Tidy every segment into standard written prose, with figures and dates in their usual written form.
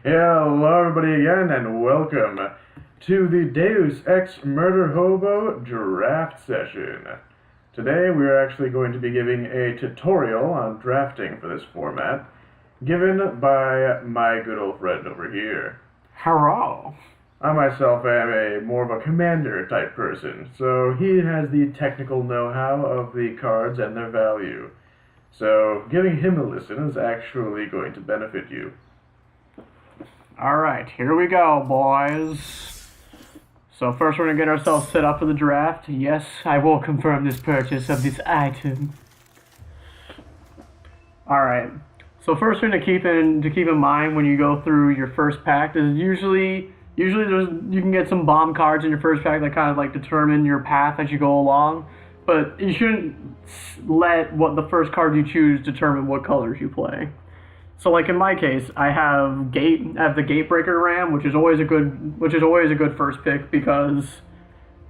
Hello, everybody, again, and welcome to the Deus Ex Murder Hobo draft session. Today, we are actually going to be giving a tutorial on drafting for this format, given by my good old friend over here. Hello. I myself am a more of a commander type person, so he has the technical know-how of the cards and their value. So, giving him a listen is actually going to benefit you. Alright, here we go, boys. So first we're going to get ourselves set up for the draft. Yes, I will confirm this purchase of this item. Alright, so first thing to keep in mind when you go through your first pack is usually you can get some bomb cards in your first pack that kind of like determine your path as you go along. But you shouldn't let what the first card you choose determine what colors you play. So like in my case, I have the Gatebreaker Ram, which is always a good first pick because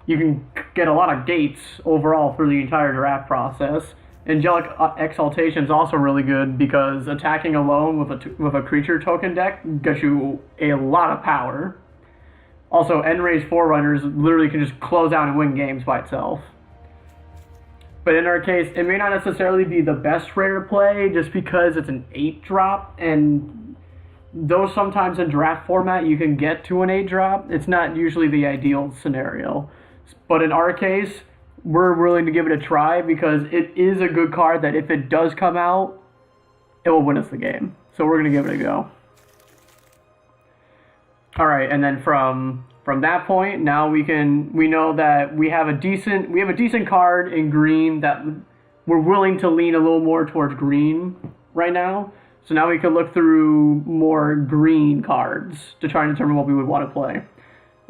you can get a lot of gates overall through the entire draft process. Angelic Exaltation is also really good because attacking alone with a creature token deck gets you a lot of power. Also, End-Raze Forerunners literally can just close out and win games by itself. But in our case, it may not necessarily be the best rare play just because it's an 8-drop, and though sometimes in draft format you can get to an 8-drop, it's not usually the ideal scenario. But in our case, we're willing to give it a try because it is a good card that if it does come out, it will win us the game. So we're going to give it a go. Alright, and then from that point, now we know that we have a decent card in green that we're willing to lean a little more towards green right now. So now we can look through more green cards to try and determine what we would want to play.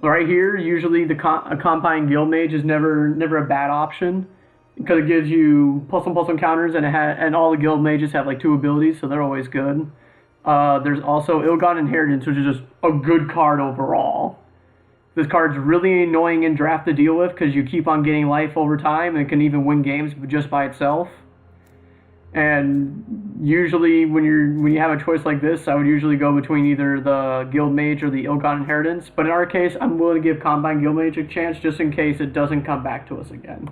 Right here, usually a Compine Guildmage is never a bad option because it gives you +1/+1 counters and all the Guildmages have like 2 abilities, so they're always good. There's also Illigon Inheritance, which is just a good card overall. This card's really annoying in draft to deal with because you keep on getting life over time and it can even win games just by itself. And usually when you have a choice like this, I would usually go between either the Guildmage or the Illigon Inheritance. But in our case, I'm willing to give Combine Guildmage a chance just in case it doesn't come back to us again.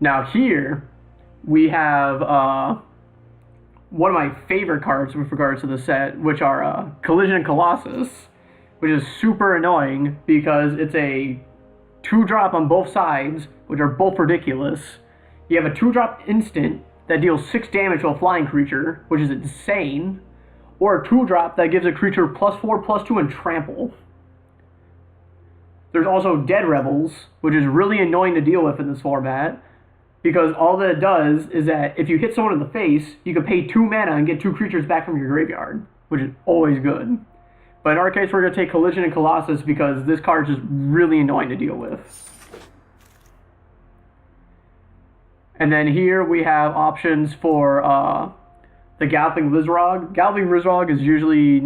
Now here, we have one of my favorite cards with regards to the set, which are Collision and Colossus, which is super annoying because it's a 2-drop on both sides, which are both ridiculous. You have a 2-drop instant that deals 6 damage to a flying creature, which is insane, or a 2-drop that gives a creature +4/+2 and trample. There's also Dead Rebels, which is really annoying to deal with in this format, because all that it does is that if you hit someone in the face, you can pay 2 mana and get 2 creatures back from your graveyard, which is always good. But in our case, we're going to take Collision and Colossus because this card is just really annoying to deal with. And then here we have options for the Galloping Lizrog. Galloping Lizrog is usually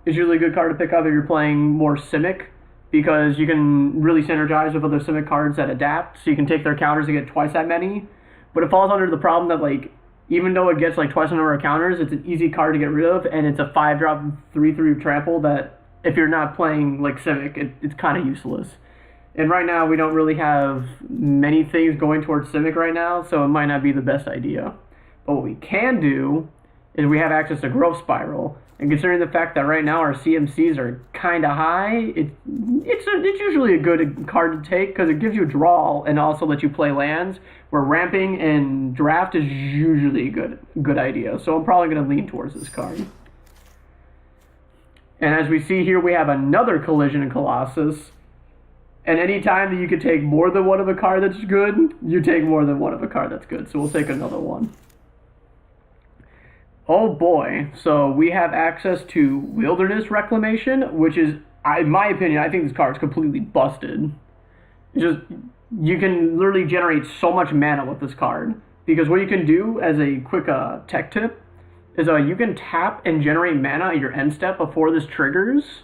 a good card to pick up if you're playing more Simic, because you can really synergize with other Simic cards that adapt, so you can take their counters and get twice that many. But it falls under the problem that, like, even though it gets like twice the number of counters, it's an easy card to get rid of, and it's a 5-drop 3/3 trample that if you're not playing like Simic, it's kind of useless. And right now we don't really have many things going towards Simic right now, so it might not be the best idea. But what we can do is we have access to Growth Spiral. And considering the fact that right now our CMCs are kind of high, it's usually a good card to take because it gives you a draw and also lets you play lands, where ramping and draft is usually a good idea. So I'm probably going to lean towards this card. And as we see here, we have another Collision and Colossus. And any time that you could take more than one of a card that's good, you take more than one of a card that's good. So we'll take another one. Oh boy, so we have access to Wilderness Reclamation, which is, in my opinion, I think this card is completely busted. It's just, you can literally generate so much mana with this card. Because what you can do as a quick tech tip is you can tap and generate mana at your end step before this triggers,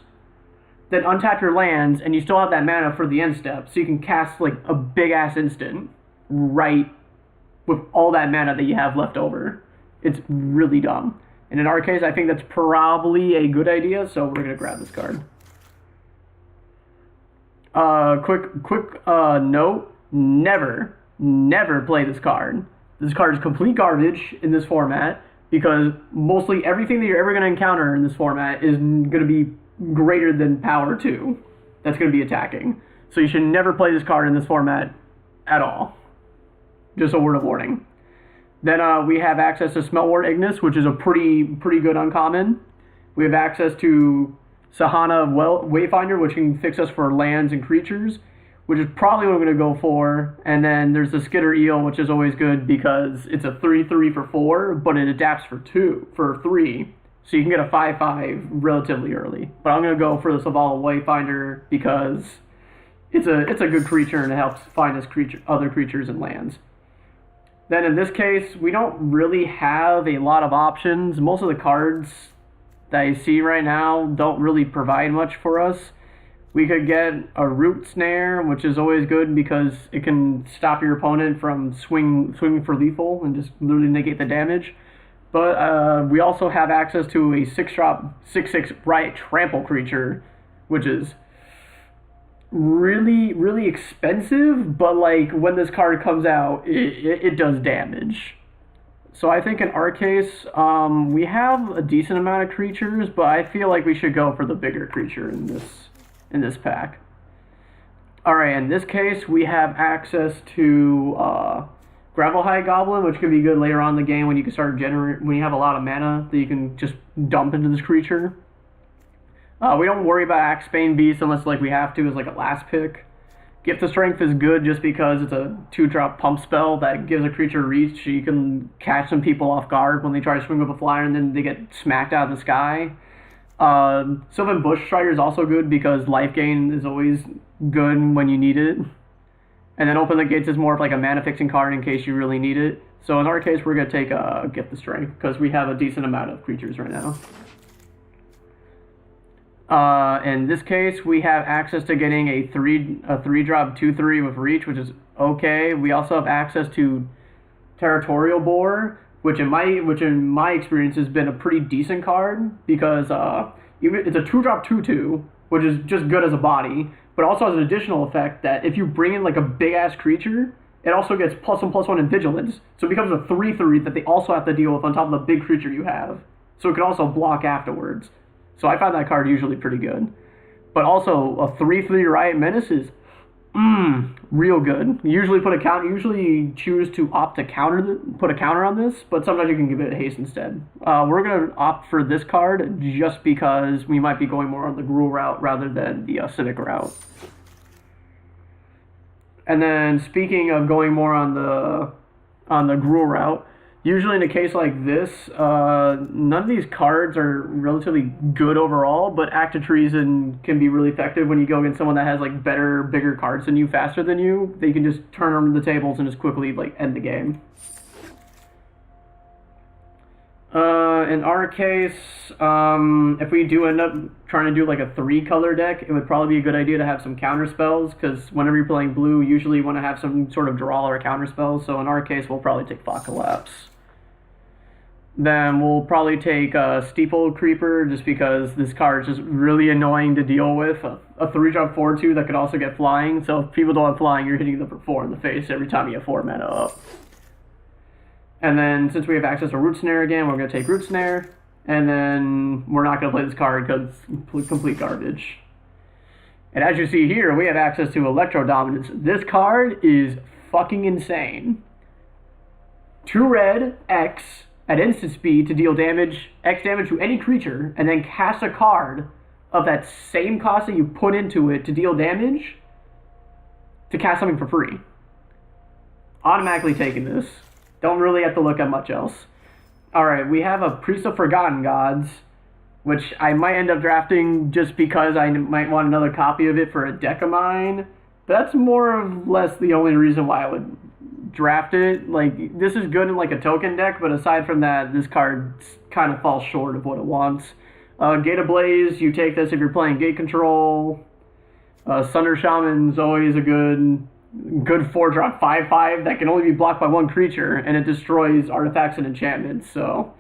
then untap your lands, and you still have that mana for the end step, so you can cast like a big-ass instant right with all that mana that you have left over. It's really dumb. And in our case, I think that's probably a good idea, so we're going to grab this card. Quick note, never play this card. This card is complete garbage in this format because mostly everything that you're ever going to encounter in this format is going to be greater than power 2. That's going to be attacking. So you should never play this card in this format at all. Just a word of warning. Then we have access to Smeltwort Ignis, which is a pretty good uncommon. We have access to Sahana Wayfinder, which can fix us for lands and creatures, which is probably what I'm going to go for. And then there's the Skitter Eel, which is always good because it's a 3/3 for 4, but it adapts for 3. So you can get a 5/5 relatively early. But I'm going to go for the Savala Wayfinder because it's a good creature and it helps find us other creatures and lands. Then in this case, we don't really have a lot of options. Most of the cards that I see right now don't really provide much for us. We could get a Root Snare, which is always good because it can stop your opponent from swinging for lethal and just literally negate the damage. But we also have access to a 6-drop 6/6 Riot Trample creature, which is really expensive, but like when this card comes out, it does damage. So I think in our case, we have a decent amount of creatures, but I feel like we should go for the bigger creature in this pack. Alright, in this case, we have access to Gravelhide Goblin, which can be good later on in the game when you can start when you have a lot of mana that you can just dump into this creature. We don't worry about Axebane Beast unless like we have to as like a last pick. Gift of Strength is good just because it's a 2-drop pump spell that gives a creature reach. So you can catch some people off guard when they try to swing up a flyer and then they get smacked out of the sky. Sylvan Bush Strider is also good because life gain is always good when you need it. And then Open the Gates is more of like a mana fixing card in case you really need it. So in our case, we're going to take a Gift of Strength because we have a decent amount of creatures right now. In this case, we have access to getting a 3-drop 2/3 with reach, which is okay. We also have access to Territorial Boar, which in my experience has been a pretty decent card because it's a 2-drop 2/2, which is just good as a body, but also has an additional effect that if you bring in like a big ass creature, it also gets +1/+1 in vigilance, so it becomes a 3/3 that they also have to deal with on top of the big creature you have. So it can also block afterwards. So I find that card usually pretty good. But also, a 3/3 Riot Menace is real good. Usually choose to opt to put a counter on this, but sometimes you can give it a haste instead. We're going to opt for this card just because we might be going more on the Gruul route rather than the Civic route. And then speaking of going more on the Gruul route, usually in a case like this, none of these cards are relatively good overall, but Act of Treason can be really effective when you go against someone that has like bigger cards than you, faster than you. They can just turn on the tables and just quickly like end the game. In our case, if we do end up trying to do like a 3-color deck, it would probably be a good idea to have some counter spells, because whenever you're playing blue, usually you want to have some sort of draw or counter spells. So in our case, we'll probably take Thought Collapse. Then we'll probably take Steeple Creeper, just because this card is just really annoying to deal with. A 3-drop 4/2 that could also get flying. So if people don't have flying, you're hitting them for 4 in the face every time you have 4 mana up. And then since we have access to Root Snare again, we're going to take Root Snare. And then we're not going to play this card because it's complete garbage. And as you see here, we have access to Electro Dominance. This card is fucking insane. 2 red, X, at instant speed to deal damage, X damage to any creature, and then cast a card of that same cost that you put into it to deal damage to cast something for free. Automatically taking this. Don't really have to look at much else. Alright, we have a Priest of Forgotten Gods, which I might end up drafting just because I might want another copy of it for a deck of mine. But that's more or less the only reason why I would draft it. Like, this is good in like a token deck, but aside from that, this card kind of falls short of what it wants. Gate of Blaze, you take this if you're playing gate control. Sunder Shaman's always a good 4-drop 5/5 that can only be blocked by 1 creature, and it destroys artifacts and enchantments, so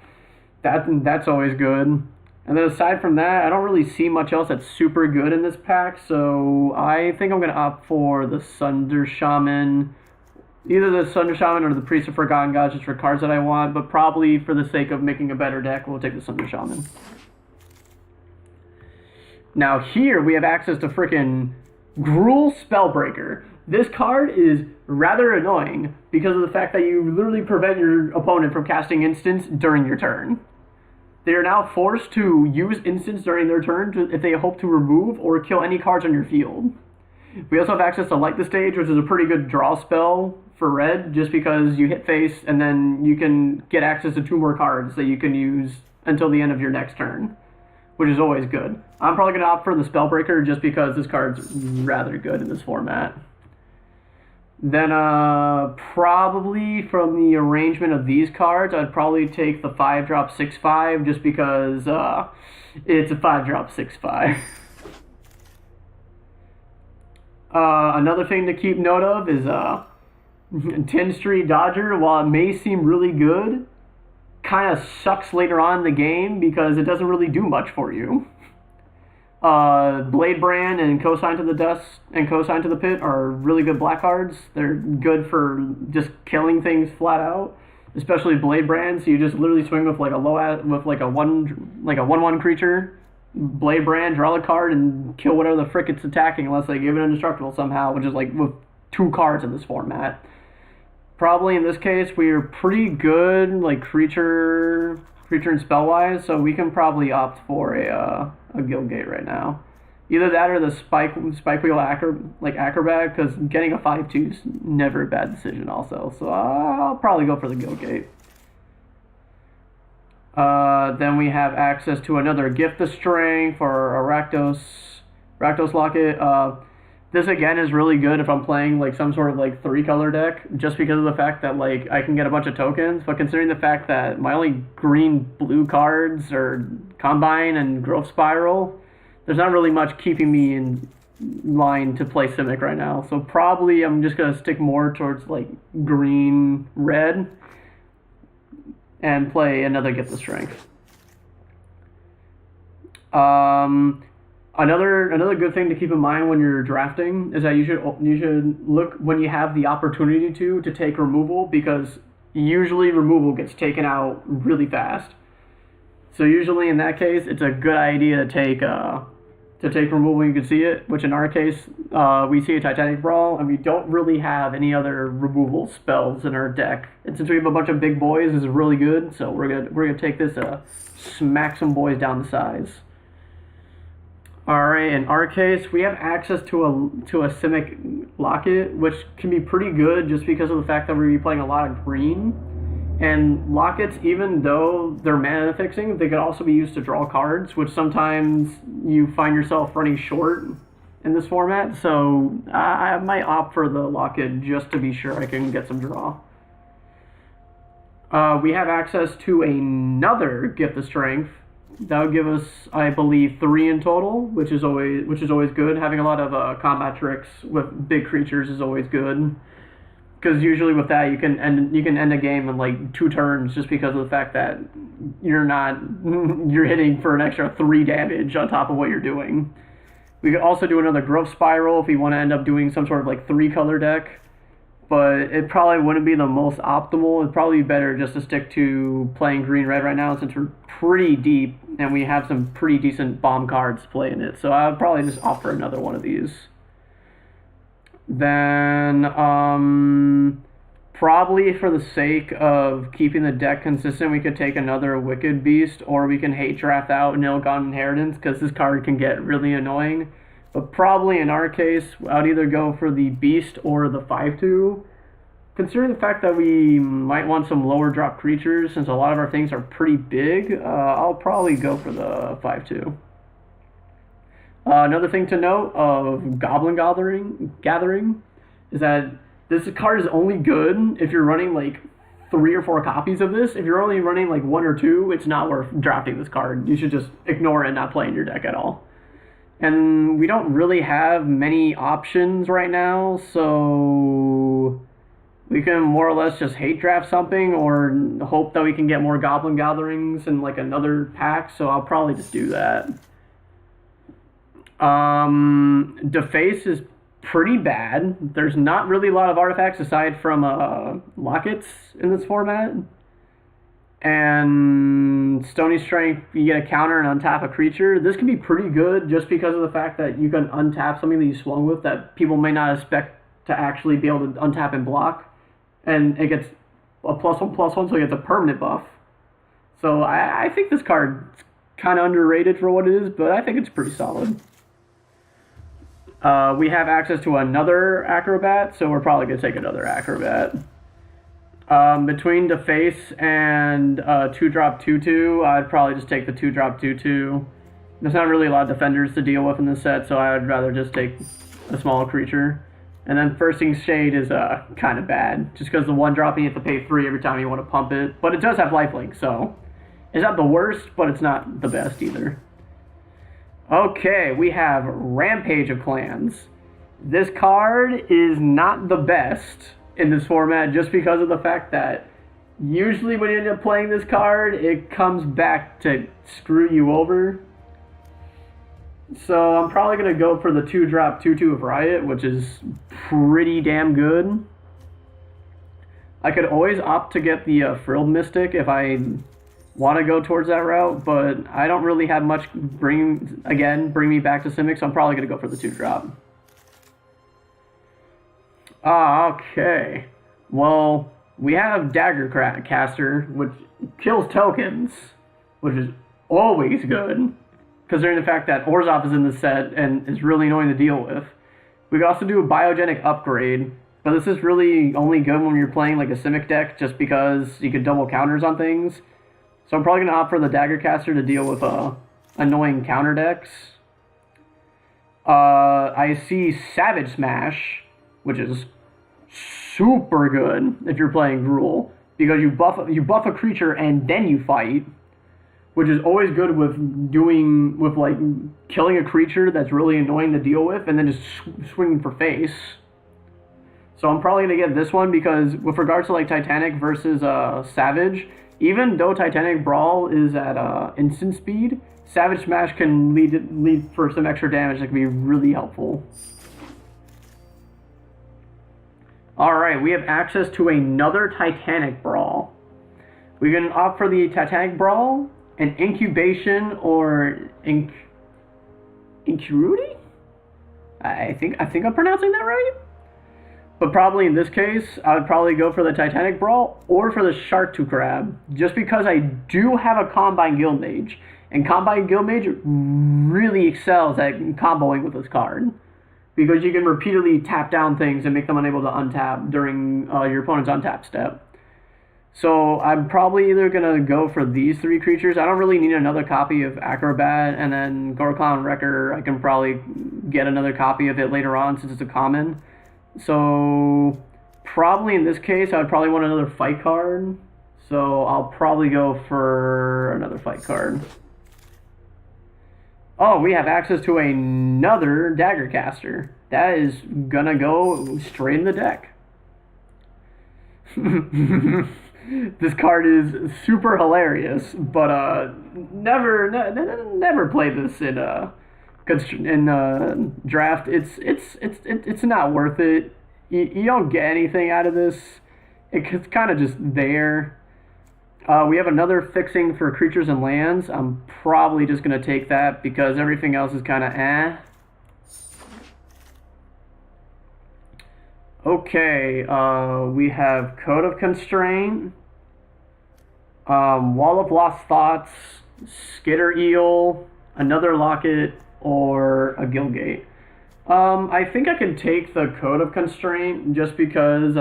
that's always good. And then aside from that, I don't really see much else that's super good in this pack, so I think I'm gonna opt for the Sunder Shaman. Either the Sunder Shaman or the Priest of Forgotten Gods, just for cards that I want, but probably for the sake of making a better deck, we'll take the Sunder Shaman. Now here we have access to frickin' Gruul Spellbreaker. This card is rather annoying because of the fact that you literally prevent your opponent from casting instants during your turn. They are now forced to use instants during their turn if they hope to remove or kill any cards on your field. We also have access to Light the Stage, which is a pretty good draw spell for red, just because you hit face and then you can get access to 2 more cards that you can use until the end of your next turn, which is always good. I'm probably going to opt for the Spellbreaker just because this card's rather good in this format. Then probably from the arrangement of these cards, I'd probably take the 5-drop 6/5 just because it's a 5-drop 6/5. Another thing to keep note of is 10th Street Dodger, while it may seem really good, kind of sucks later on in the game because it doesn't really do much for you. Blade Brand and Cosign to the Dust and Cosign to the Pit are really good black cards. They're good for just killing things flat out, especially Blade Brand. So you just literally swing with like a like a 1/1 creature, Blade Brand, draw a card, and kill whatever the frick it's attacking unless they give it indestructible somehow, which is like with 2 cards in this format. Probably in this case we are pretty good like creature and spell wise, so we can probably opt for a Guildgate right now. Either that or the Spike Wheel Acrobat, because getting a 5/2 is never a bad decision also. So I'll probably go for the Guildgate. Then we have access to another Gift of Strength for a Rakdos Locket. This again is really good if I'm playing like some sort of like 3-color deck, just because of the fact that like I can get a bunch of tokens. But considering the fact that my only green-blue cards are Combine and Growth Spiral, there's not really much keeping me in line to play Simic right now. So probably I'm just gonna stick more towards like green-red and play another Gift of Strength. Another good thing to keep in mind when you're drafting is that you should look when you have the opportunity to take removal, because usually removal gets taken out really fast. So usually in that case, it's a good idea to take removal when you can see it. Which in our case, we see a Titanic Brawl, and we don't really have any other removal spells in our deck. And since we have a bunch of big boys, this is really good. So we're gonna take this smack some boys down the size. Alright, in our case, we have access to a Simic Locket, which can be pretty good just because of the fact that we're going to be playing a lot of green. And Lockets, even though they're mana fixing, they could also be used to draw cards, which sometimes you find yourself running short in this format. So I might opt for the Locket just to be sure I can get some draw. We have access to another Gift of Strength. That would give us, I believe, 3 in total, which is always good. Having a lot of combat tricks with big creatures is always good, because usually with that you can end a game in like 2 turns, just because of the fact that you're hitting for an extra 3 damage on top of what you're doing. We could also do another Growth Spiral if we want to end up doing some sort of like 3-color deck, but it probably wouldn't be the most optimal. It'd probably be better just to stick to playing green-red right now, since we're pretty deep and we have some pretty decent bomb cards to play in it. So I would probably just offer another one of these. Then probably for the sake of keeping the deck consistent, we could take another Wicked Beast, or we can hate draft out Nilgon Inheritance, because this card can get really annoying. But probably in our case, I'd either go for the Beast or the 5/2. Considering the fact that we might want some lower drop creatures, since a lot of our things are pretty big, I'll probably go for the 5/2. Another thing to note of Goblin Gathering is that this card is only good if you're running like 3 or 4 copies of this. If you're only running like 1 or 2, it's not worth drafting this card. You should just ignore it and not play in your deck at all. And we don't really have many options right now, so we can more or less just hate draft something or hope that we can get more Goblin Gatherings in like another pack, so I'll probably just do that. Deface is pretty bad. There's not really a lot of artifacts aside from lockets in this format. And Stony Strength, you get a counter and untap a creature. This can be pretty good just because of the fact that you can untap something that you swung with that people may not expect to actually be able to untap and block. And it gets a +1/+1, so it gets a permanent buff. So I think this card's kind of underrated for what it is, but I think it's pretty solid. We have access to another Acrobat, so we're probably going to take another Acrobat. Between Deface and 2-drop 2/2, I'd probably just take the 2-drop 2/2. There's not really a lot of defenders to deal with in this set, so I would rather just take a small creature. And then Thirsting Shade is kind of bad, just because the 1-drop you have to pay 3 every time you want to pump it. But it does have lifelink, so it's not the worst, but it's not the best either. Okay, we have Rampage of Clans. This card is not the best in this format just because of the fact that usually when you end up playing this card, it comes back to screw you over. So I'm probably going to go for the 2-drop 2/2 of Riot, which is pretty damn good. I could always opt to get the Frilled Mystic if I want to go towards that route, but I don't really have much bring me back to Simic, so I'm probably going to go for the 2-drop. Okay. Well, we have Dagger Caster, which kills tokens, which is always good, considering the fact that Orzhov is in this set and is really annoying to deal with. We could also do a Biogenic Upgrade, but this is really only good when you're playing like a Simic deck, just because you can double counters on things. So I'm probably going to opt for the Dagger Caster to deal with annoying counter decks. I see Savage Smash, which is super good if you're playing Gruul, because you buff a creature and then you fight, which is always good with like killing a creature that's really annoying to deal with and then just swinging for face. So I'm probably gonna get this one because with regards to like Titanic versus Savage, even though Titanic Brawl is at instant speed, Savage Smash can lead for some extra damage that can be really helpful. Alright, we have access to another Titanic Brawl. We can opt for the Titanic Brawl, an Incubation, or Incurity? I think I'm pronouncing that right? But probably in this case, I would probably go for the Titanic Brawl or for the Shark to Crab, just because I do have a Combine Guildmage, and Combine Guildmage really excels at comboing with this card, because you can repeatedly tap down things and make them unable to untap during your opponent's untap step. So I'm probably either going to go for these 3 creatures. I don't really need another copy of Acrobat, and then Gorkon Wrecker, I can probably get another copy of it later on since it's a common. So probably in this case, I would probably want another fight card. So I'll probably go for another fight card. Oh, we have access to another Dagger Caster. That is gonna go straight in the deck. This card is super hilarious, but never play this in draft. It's not worth it. You don't get anything out of this. It's kind of just there. We have another fixing for creatures and lands. I'm probably just going to take that because everything else is kind of eh. Okay, we have Code of Constraint, Wall of Lost Thoughts, Skitter Eel, another Locket, or a Gilgate. I think I can take the Code of Constraint just because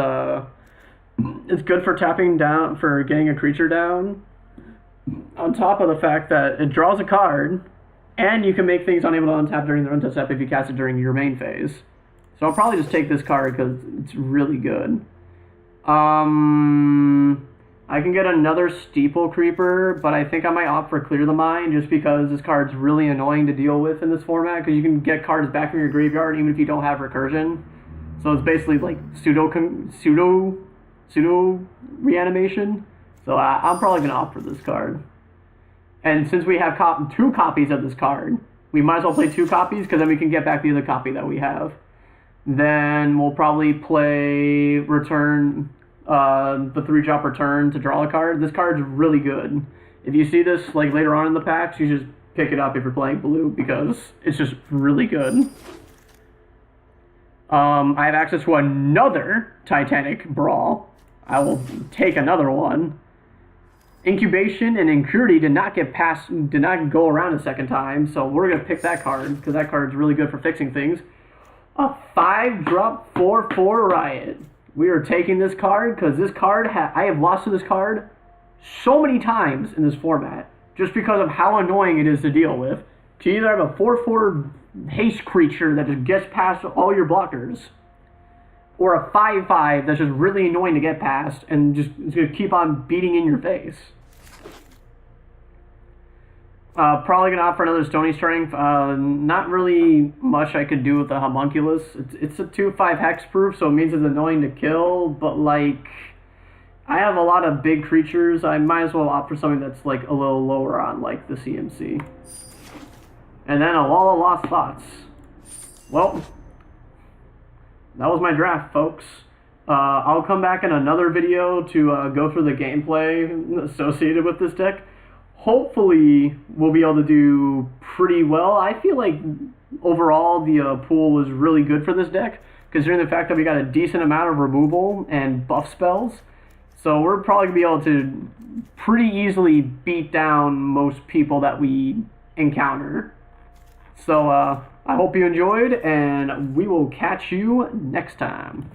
it's good for tapping down, for getting a creature down, on top of the fact that it draws a card, and you can make things unable to untap during the untap step if you cast it during your main phase. So I'll probably just take this card because it's really good. I can get another Steeple Creeper, but I think I might opt for Clear the Mind just because this card's really annoying to deal with in this format, because you can get cards back from your graveyard even if you don't have recursion. So it's basically like pseudo pseudo reanimation. So I'm probably going to opt for this card. And since we have 2 copies of this card, we might as well play 2 copies, because then we can get back the other copy that we have. Then we'll probably play return, the 3-drop return to draw a card. This card's really good. If you see this like later on in the packs, you just pick it up if you're playing blue, because it's just really good. I have access to another Titanic Brawl. I will take another one. Incubation and Incurity did not go around a second time, so we're gonna pick that card because that card's really good for fixing things. A 5-drop 4/4 Riot. We are taking this card because this card I have lost to this card so many times in this format just because of how annoying it is to deal with. To either have a 4/4 haste creature that just gets past all your blockers, or a 5/5 that's just really annoying to get past and just is going to keep on beating in your face. Probably going to opt for another Stony Strength. Not really much I could do with the Homunculus. It's a 2/5 hexproof, so it means it's annoying to kill, but like, I have a lot of big creatures. I might as well opt for something that's like a little lower on like the CMC. And then a Wall of Lost Thoughts. Well, that was my draft, folks. I'll come back in another video to go through the gameplay associated with this deck. Hopefully, we'll be able to do pretty well. I feel like overall the pool was really good for this deck, considering the fact that we got a decent amount of removal and buff spells. So we're probably going to be able to pretty easily beat down most people that we encounter. So I hope you enjoyed, and we will catch you next time.